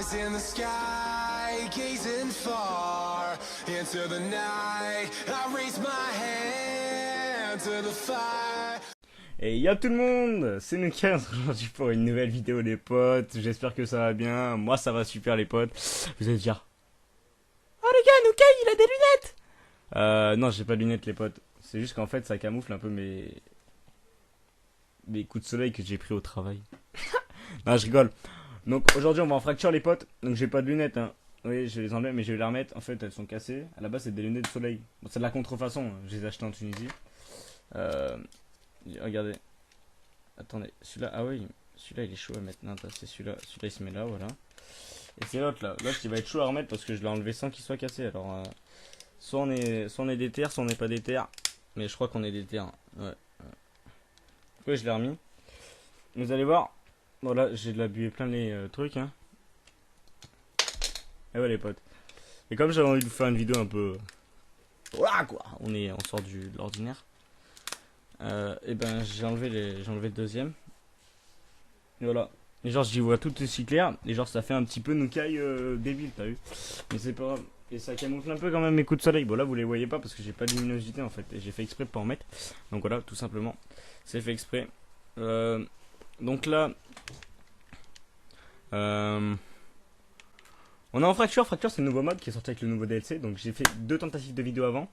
eyes in the sky, gazing far into the night. I raise my hand to the fire. Et yo tout le monde, c'est Nuka aujourd'hui pour une nouvelle vidéo les potes. J'espère que ça va bien, moi ça va super les potes. Vous allez dire, oh les gars, Nuka il a des lunettes. Non j'ai pas de lunettes les potes. C'est juste qu'en fait ça camoufle un peu mes coups de soleil que j'ai pris au travail. Non je rigole. Donc aujourd'hui on va en fracture les potes. Donc j'ai pas de lunettes hein. Oui je vais les enlever mais je vais les remettre. En fait elles sont cassées. À la base c'est des lunettes de soleil. Bon, c'est de la contrefaçon, hein. Je les ai achetées en Tunisie. Regardez. Attendez, celui-là, ah oui, celui-là il est chaud à mettre. Non, c'est celui-là il se met là, voilà. Et c'est l'autre là, l'autre il va être chaud à remettre parce que je l'ai enlevé sans qu'il soit cassé. Alors, soit on est déter, soit on n'est pas déter. Mais je crois qu'on est déter. Hein. Ouais. Pourquoi je l'ai remis? Vous allez voir. Voilà, j'ai de la buée plein les trucs. Hein. Et ouais les potes. Et comme j'avais envie de vous faire une vidéo un peu. Voilà quoi, on sort de l'ordinaire. Et ben j'ai enlevé le deuxième. Et voilà. Et genre j'y vois tout aussi clair. Et genre ça fait un petit peu Nukai débile, t'as vu. Mais c'est pas grave. Et ça camoufle un peu quand même mes coups de soleil. Bon là vous les voyez pas parce que j'ai pas de luminosité en fait. Et j'ai fait exprès de pas en mettre. Donc voilà, tout simplement. C'est fait exprès. Donc là. On est en fracture. Fracture c'est le nouveau mode qui est sorti avec le nouveau DLC. Donc j'ai fait 2 tentatives de vidéo avant.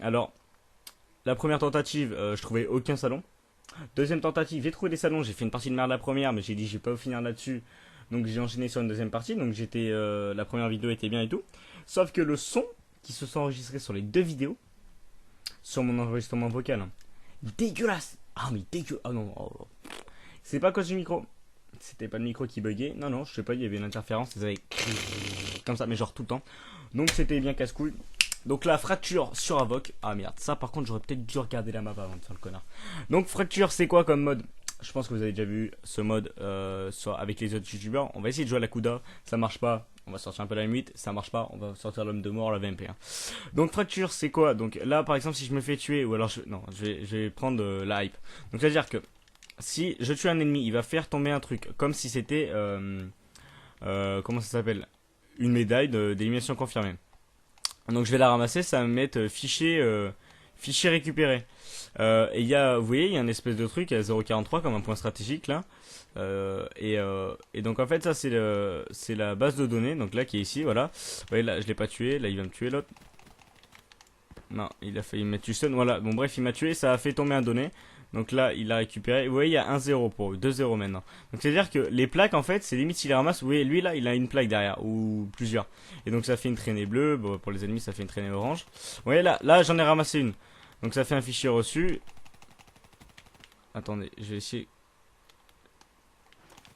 Alors. La première tentative, je trouvais aucun salon. Deuxième tentative, j'ai trouvé des salons. J'ai fait une partie de merde la première, mais j'ai dit je vais pas finir là-dessus. Donc j'ai enchaîné sur une deuxième partie. Donc la première vidéo était bien et tout. Sauf que le son qui se sont enregistrés sur les 2 vidéos, sur mon enregistrement vocal, hein, dégueulasse. Ah mais dégueulasse. Ah non. Oh. C'est pas à cause du micro. C'était pas le micro qui buguait. Non non, je sais pas, il y avait une interférence. Ça avait comme ça, mais genre tout le temps. Donc c'était bien casse-couille. Donc la fracture sur Avoc. Ah merde, ça par contre j'aurais peut-être dû regarder la map avant de faire le connard. Donc fracture c'est quoi comme mode? Je pense que vous avez déjà vu ce mode avec les autres youtubeurs. On va essayer de jouer à la Kuda, ça marche pas. On va sortir un peu la M8, ça marche pas. On va sortir l'homme de mort, la VMP1. Donc fracture c'est quoi? Donc là par exemple si je me fais tuer, ou alors je vais prendre la hype. Donc c'est à dire que si je tue un ennemi, il va faire tomber un truc. Comme si c'était, comment ça s'appelle? Une médaille d'élimination confirmée. Donc je vais la ramasser, ça va me mettre fichier récupéré. Et il y a, vous voyez, il y a une espèce de truc à 0.43 comme un point stratégique là. Et donc en fait ça c'est la base de données, donc là qui est ici, voilà. Vous voyez là je l'ai pas tué, là il va me tuer l'autre. Non, il a failli me mettre stun, voilà. Bon bref il m'a tué, ça a fait tomber un donné. Donc là, il a récupéré. Vous voyez, il y a 1-0 pour eux, 2-0 maintenant. Donc c'est-à-dire que les plaques, en fait, c'est limite s'il les ramasse. Vous voyez, lui là, il a une plaque derrière, ou plusieurs. Et donc ça fait une traînée bleue. Bon, pour les ennemis, ça fait une traînée orange. Vous voyez là j'en ai ramassé une. Donc ça fait un fichier reçu. Attendez, je vais essayer.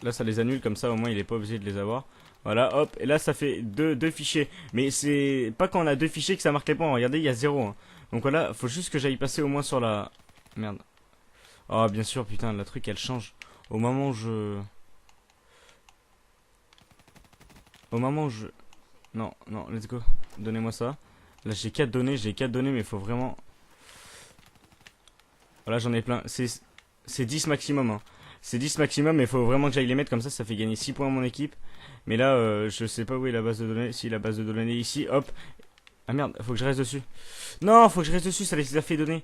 Là, ça les annule, comme ça, au moins, il est pas obligé de les avoir. Voilà, hop. Et là, ça fait deux fichiers. Mais c'est pas quand on a 2 fichiers que ça marque les points. Regardez, il y a 0. Hein. Donc voilà, faut juste que j'aille passer au moins sur la... Merde. Oh bien sûr putain la truc elle change au moment où non let's go, donnez-moi ça. Là j'ai 4 données mais il faut vraiment. Voilà j'en ai plein, c'est 10 maximum hein. C'est 10 maximum mais il faut vraiment que j'aille les mettre comme ça fait gagner 6 points à mon équipe. Mais là je sais pas où est la base de données. Si la base de données est ici, hop. Ah merde, faut que je reste dessus. Non, faut que je reste dessus, ça les a fait donner.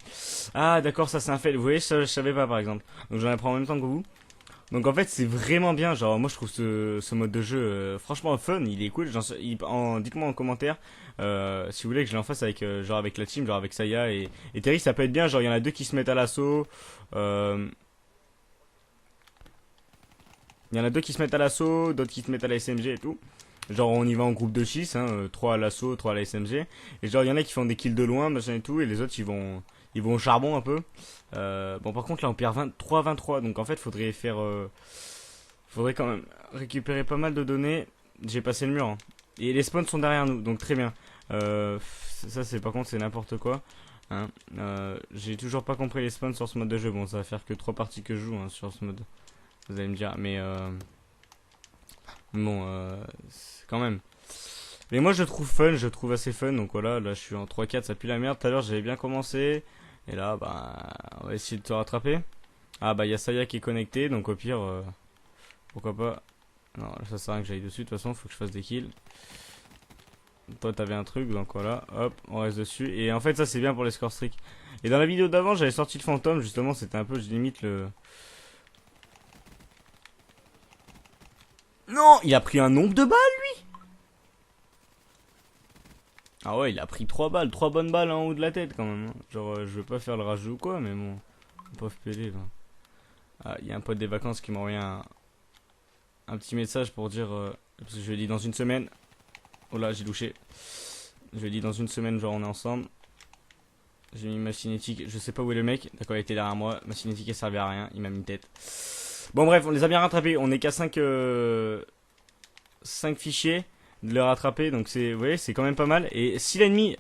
Ah d'accord, ça c'est un fait. Vous voyez, ça je savais pas par exemple. Donc j'en apprends en même temps que vous. Donc en fait c'est vraiment bien. Genre moi je trouve ce mode de jeu franchement fun, il est cool. Dites-moi en commentaire si vous voulez que je l'en fasse avec genre avec la team, genre avec Saya et Terry, ça peut être bien. Genre il y en a 2 qui se mettent à l'assaut. Il y en a 2 qui se mettent à l'assaut, d'autres qui se mettent à la SMG et tout. Genre on y va en groupe de 6, hein, 3 à l'assaut, 3 à la SMG. Et genre il y en a qui font des kills de loin, machin et tout. Et les autres ils vont au charbon un peu. Bon par contre là on perd 23-23. Donc en fait faudrait quand même récupérer pas mal de données. J'ai passé le mur hein. Et les spawns sont derrière nous, donc très bien. Ça c'est par contre c'est n'importe quoi hein. J'ai toujours pas compris les spawns sur ce mode de jeu. Bon ça va faire que 3 parties que je joue hein, sur ce mode. Vous allez me dire mais bon quand même. Mais moi je trouve fun, je trouve assez fun. Donc voilà, là je suis en 3-4, ça pue la merde. Tout à l'heure j'avais bien commencé. Et là bah on va essayer de te rattraper. Ah bah il y a Saya qui est connecté, donc au pire pourquoi pas. Non, ça sert à rien que j'aille dessus. De toute façon, faut que je fasse des kills. Toi, t'avais un truc, donc voilà. Hop, on reste dessus. Et en fait, ça, c'est bien pour les score streaks. Et dans la vidéo d'avant, j'avais sorti le fantôme. Justement, c'était un peu, je limite le... Non, il a pris un nombre de balles, lui. Ah ouais, il a pris 3 balles. 3 bonnes balles en haut de la tête, quand même. Hein. Genre, je veux pas faire le rageux ou quoi, mais bon. Pauvre Pélé, là. Ah, il y a un pote des vacances qui m'a envoyé un petit message pour dire... parce que je lui ai dit dans une semaine... Oh là, j'ai louché. Je lui ai dit dans une semaine, genre on est ensemble. J'ai mis ma cinétique. Je sais pas où est le mec. D'accord, il était derrière moi. Ma cinétique elle servait à rien. Il m'a mis une tête. Bon, bref, on les a bien rattrapés. On est qu'à 5 fichiers de les rattraper. Donc, vous voyez, c'est quand même pas mal. Et si l'ennemi,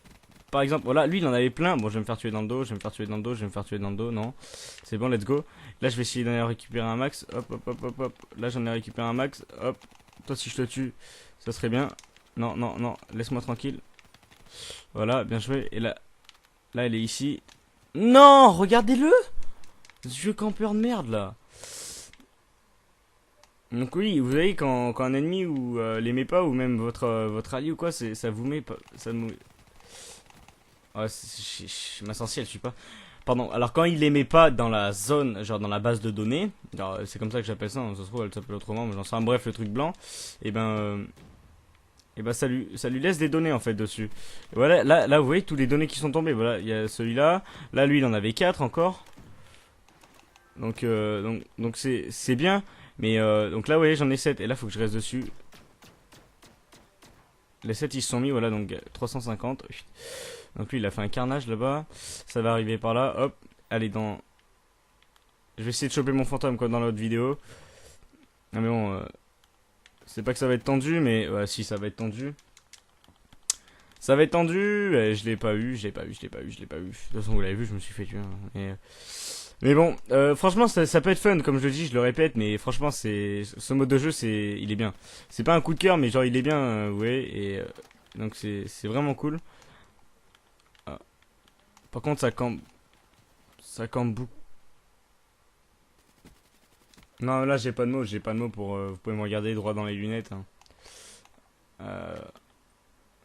par exemple, voilà, lui il en avait plein. Bon, je vais me faire tuer dans le dos. Je vais me faire tuer dans le dos. Je vais me faire tuer dans le dos. Non, c'est bon, let's go. Là, je vais essayer d'en récupérer un max. Hop, hop, hop, hop, hop. Là, j'en ai récupéré un max. Hop. Toi, si je te tue, ça serait bien. Non, non, non, laisse-moi tranquille. Voilà, bien joué. Et là, elle est ici. Non, regardez-le. Ce vieux campeur de merde, là. Donc oui, vous voyez, quand un ennemi ou l'aimez pas, ou même votre allié ou quoi, ça vous met pas... Ça me... Ouais, ma sorcière, elle suit pas. Pardon, alors quand il l'aimait pas dans la zone, genre dans la base de données, c'est comme ça que j'appelle ça, hein, ça se trouve elle s'appelle autrement, mais j'en sais un, bref, le truc blanc, et ben ça lui laisse des données en fait dessus. Et voilà, là vous voyez tous les données qui sont tombées. Voilà, il y a celui-là. Là lui il en avait 4 encore. Donc c'est bien. Mais donc là vous voyez j'en ai 7 et là faut que je reste dessus. Les 7 ils se sont mis, voilà, donc 350. Donc lui il a fait un carnage là-bas. Ça va arriver par là, hop. Allez dans... Je vais essayer de choper mon fantôme comme dans l'autre vidéo. Non mais bon... C'est pas que ça va être tendu, mais ouais, si ça va être tendu. Ça va être tendu, et je l'ai pas eu. De toute façon, vous l'avez vu, je me suis fait tuer. Hein. Mais bon, franchement, ça peut être fun, comme je le dis, je le répète, mais franchement, ce mode de jeu, il est bien. C'est pas un coup de cœur, mais genre, il est bien, vous voyez, et donc c'est vraiment cool. Ah. Par contre, ça campe beaucoup. Non, là j'ai pas de mots, pour... vous pouvez me regarder droit dans les lunettes. Hein.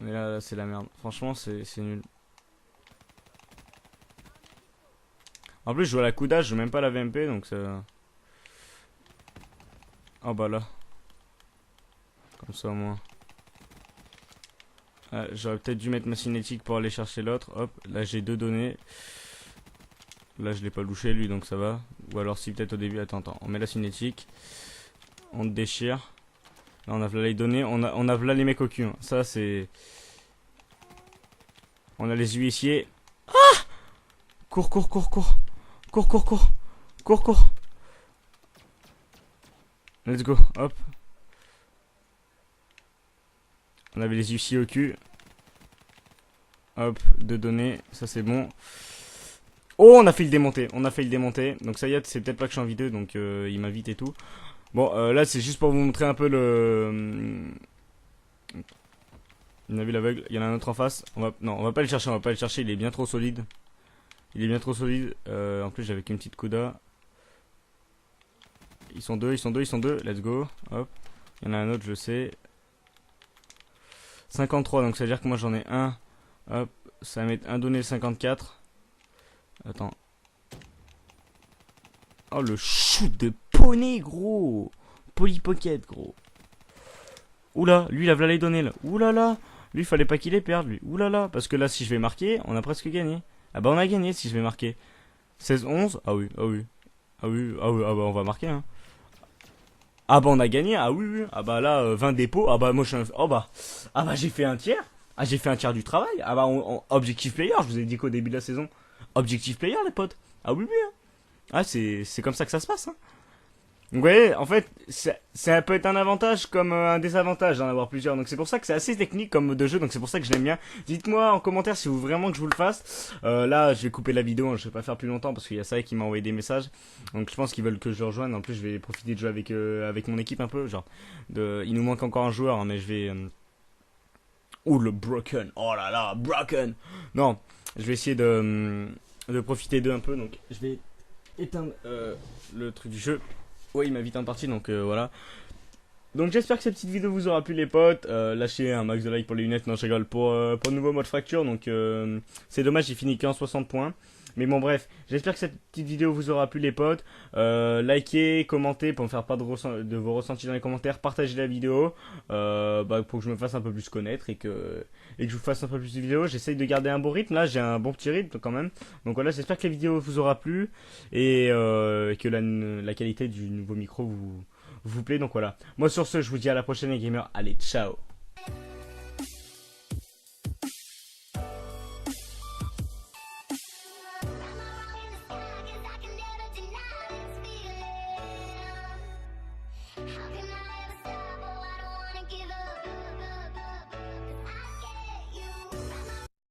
Mais là c'est la merde. Franchement, c'est nul. En plus, je joue à la Kuda, je joue même pas à la VMP, donc ça... Oh bah là. Comme ça au moins. J'aurais peut-être dû mettre ma cinétique pour aller chercher l'autre. Hop, là j'ai 2 données. Là je l'ai pas louché lui, donc ça va. Ou alors si peut-être au début... Attends, on met la cinétique. On te déchire. Là on a là les données, on a là les mecs au cul. Hein. Ça c'est... On a les huissiers. Ah! Cours. Let's go, hop. On avait les huissiers au cul. Hop, 2 données, ça c'est bon. Oh, on a fait le démonter, Donc ça y est, c'est peut-être pas que je suis en vidéo, donc il m'invite et tout. Bon, là c'est juste pour vous montrer un peu le... On a vu l'aveugle, il y en a un autre en face. Non, on va pas le chercher, il est bien trop solide. En plus j'avais qu'une petite Kuda. Ils sont deux, let's go. Hop. Il y en a un autre, je sais. 53, donc ça veut dire que moi j'en ai un. Hop, ça va mettre un donné 54. Attends. Oh, le shoot de poney, gros. Polypocket, gros. Oula, lui, il a les données, là. Oulala. Lui, fallait pas qu'il les perde, lui. Oulala. Parce que là, si je vais marquer, on a presque gagné. Ah bah, on a gagné si je vais marquer. 16-11. Ah oui. Ah bah, on va marquer, hein. Ah bah, on a gagné. Ah oui. Ah bah, là, 20 dépôts. Ah bah, moi, je suis un... Oh bah. Ah bah, j'ai fait un tiers. Ah, j'ai fait un tiers du travail. Ah bah, objectif player, je vous ai dit qu'au début de la saison. Objectif player, les potes. Ah oui. Hein. Ah, c'est comme ça que ça se passe, hein. Vous voyez, en fait, ça peut être un avantage comme un désavantage d'en avoir plusieurs. Donc c'est pour ça que c'est assez technique comme mode de jeu. Donc c'est pour ça que je l'aime bien. Dites-moi en commentaire si vous voulez vraiment que je vous le fasse. Là, je vais couper la vidéo. Hein, je vais pas faire plus longtemps parce qu'il y a ça qui m'a envoyé des messages. Donc je pense qu'ils veulent que je le rejoigne. En plus, je vais profiter de jouer avec mon équipe un peu. Genre, il nous manque encore un joueur, hein, mais je vais... Oh, le Broken. Oh là là, Broken. Non, je vais essayer de profiter d'eux un peu. Donc je vais éteindre le truc du jeu. Ouais, il m'a vite en partie, donc voilà. Donc j'espère que cette petite vidéo vous aura plu les potes. Lâchez un max de like pour les lunettes, non je rigole, pour le nouveau mode fracture. Donc c'est dommage, j'ai fini qu'en 60 points. Mais bon bref, j'espère que cette petite vidéo vous aura plu les potes. Likez, commentez pour me faire part de vos ressentis dans les commentaires. Partagez la vidéo pour que je me fasse un peu plus connaître et que je vous fasse un peu plus de vidéos. J'essaye de garder un bon rythme, là j'ai un bon petit rythme quand même. Donc voilà, j'espère que la vidéo vous aura plu et que la qualité du nouveau micro vous plaît. Donc voilà, moi sur ce je vous dis à la prochaine les gamers, allez ciao.